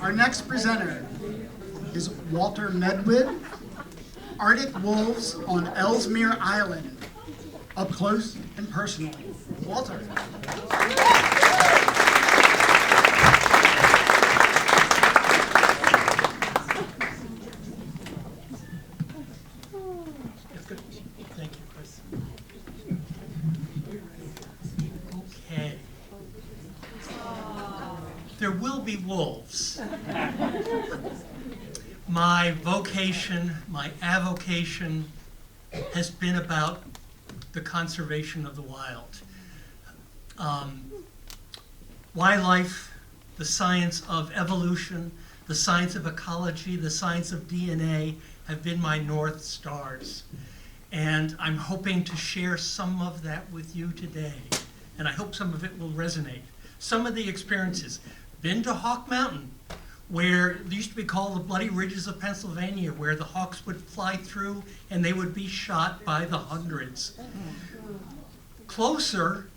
Our next presenter is Walter Medwid, Arctic Wolves on Ellesmere Island, up close and personal. Walter. Thank you, Chris. Okay. There will be wolves. My vocation, my avocation has been about the conservation of the wild. Wildlife, the science of evolution, the science of ecology, the science of DNA have been my North Stars. And I'm hoping to share some of that with you today. And I hope some of it will resonate. Some of the experiences. Been to Hawk Mountain, where it used to be called the Bloody Ridges of Pennsylvania, where the hawks would fly through and they would be shot by the hundreds. Closer,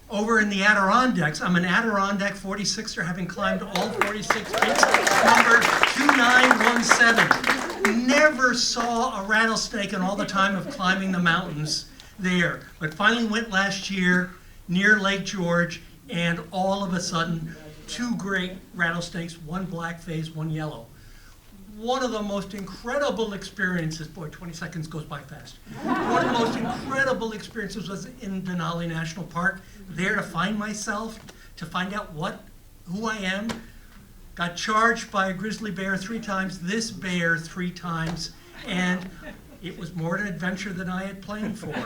over in the Adirondacks, I'm an Adirondack 46er, having climbed all 46 peaks, number 2917. Never saw a rattlesnake in all the time of climbing the mountains there, but finally went last year near Lake George, and all of a sudden, two great rattlesnakes, one black face, one yellow. One of the most incredible experiences, boy, 20 seconds goes by fast. One of the most incredible experiences was in Denali National Park, there to find myself, to find out who I am. Got charged by a grizzly bear 3 times, this bear 3 times, and it was more an adventure than I had planned for.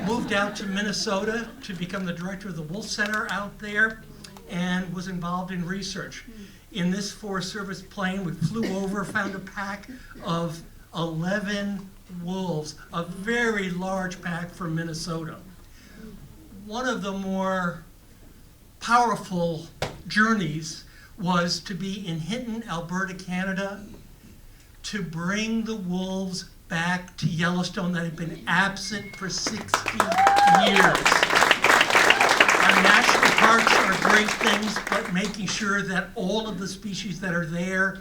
Moved out to Minnesota to become the director of the Wolf Center out there, and was involved in research. In this Forest Service plane, we flew over, found a pack of 11 wolves, a very large pack from Minnesota. One of the more powerful journeys was to be in Hinton, Alberta, Canada, to bring the wolves back to Yellowstone that had been absent for 60 years. Our national parks are great things, but making sure that all of the species that are there.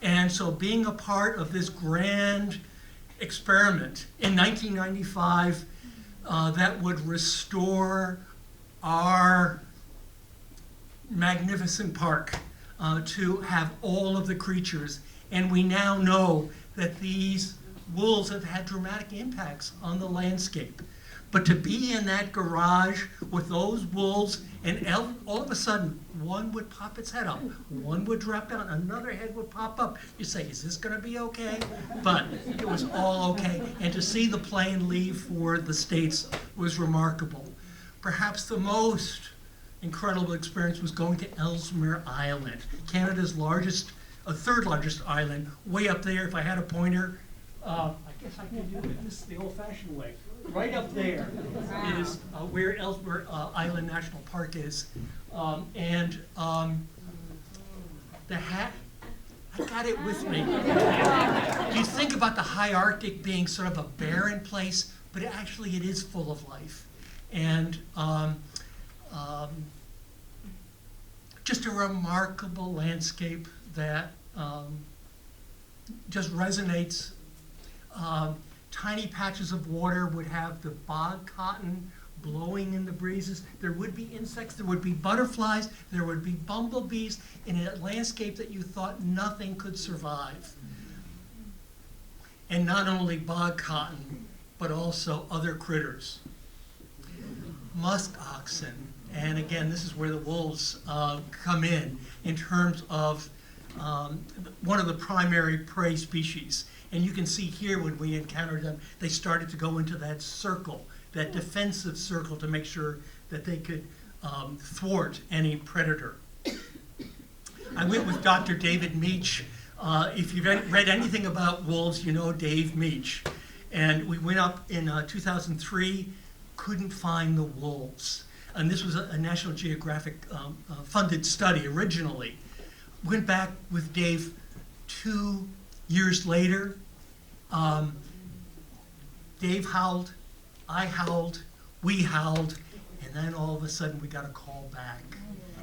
And so being a part of this grand experiment in 1995 that would restore our magnificent park to have all of the creatures. And we now know that these wolves have had dramatic impacts on the landscape. But to be in that garage with those wolves, and all of a sudden, one would pop its head up, one would drop down, another head would pop up. You say, is this gonna be okay? But it was all okay. And to see the plane leave for the States was remarkable. Perhaps the most incredible experience was going to Ellesmere Island, Canada's largest, third largest island, way up there. If I had a pointer, I guess I can do it. This is the old-fashioned way. Right up there is where Ellesmere Island National Park is. The hat, I got it with me. You think about the high Arctic being sort of a barren place, but actually it is full of life. And just a remarkable landscape that just resonates. Tiny patches of water would have the bog cotton blowing in the breezes. There would be insects, there would be butterflies, there would be bumblebees in a landscape that you thought nothing could survive. And not only bog cotton, but also other critters. Musk oxen, and again, this is where the wolves come in terms of one of the primary prey species. And you can see here when we encountered them, they started to go into that circle, that defensive circle, to make sure that they could thwart any predator. I went with Dr. David Meach. If you've read anything about wolves, you know Dave Meach. And we went up in 2003, couldn't find the wolves. And this was a National Geographic funded study originally. Went back with Dave 2 years later. Dave howled, I howled, we howled, and then all of a sudden we got a call back.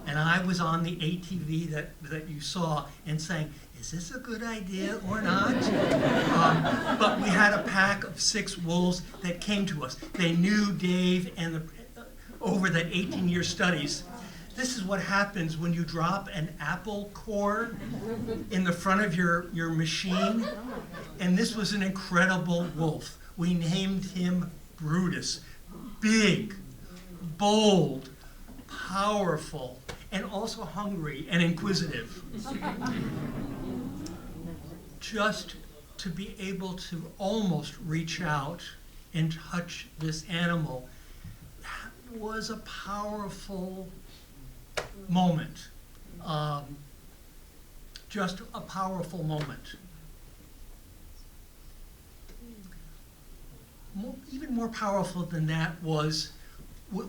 And I was on the ATV that you saw and saying, is this a good idea or not? But we had a pack of 6 wolves that came to us. They knew Dave and over that 18-year studies. This is what happens when you drop an apple core in the front of your machine. And this was an incredible wolf. We named him Brutus. Big, bold, powerful, and also hungry and inquisitive. Just to be able to almost reach out and touch this animal, that was a powerful moment. Just a powerful moment. Even more powerful than that was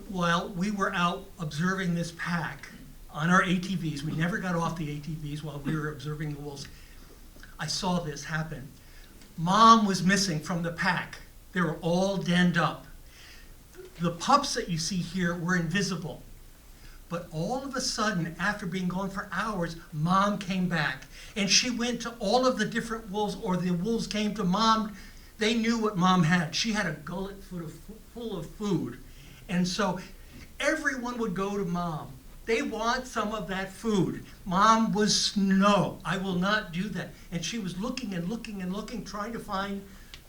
while we were out observing this pack on our ATVs, we never got off the ATVs while we were observing the wolves, I saw this happen. Mom was missing from the pack. They were all denned up. The pups that you see here were invisible. But all of a sudden, after being gone for hours, Mom came back. And she went to all of the different wolves, or the wolves came to Mom. They knew what Mom had. She had a gullet full of food. And so everyone would go to Mom. They want some of that food. Mom was, no, I will not do that. And she was looking and looking and looking, trying to find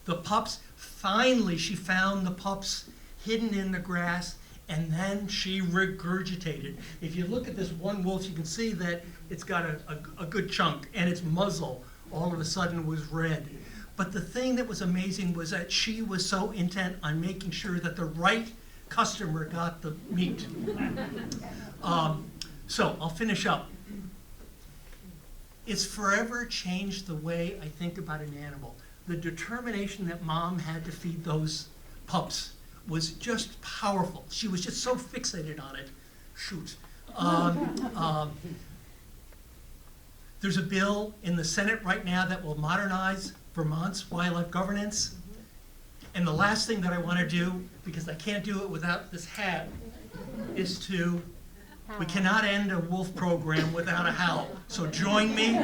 the pups. Finally, she found the pups hidden in the grass, and then she regurgitated. If you look at this one wolf, you can see that it's got a good chunk, and its muzzle all of a sudden was red. But the thing that was amazing was that she was so intent on making sure that the right customer got the meat. So I'll finish up. It's forever changed the way I think about an animal. The determination that Mom had to feed those pups was just powerful. She was just so fixated on it. Shoot. There's a bill in the Senate right now that will modernize Vermont's wildlife governance. And the last thing that I want to do, because I can't do it without this hat, is to, we cannot end a wolf program without a howl. So join me.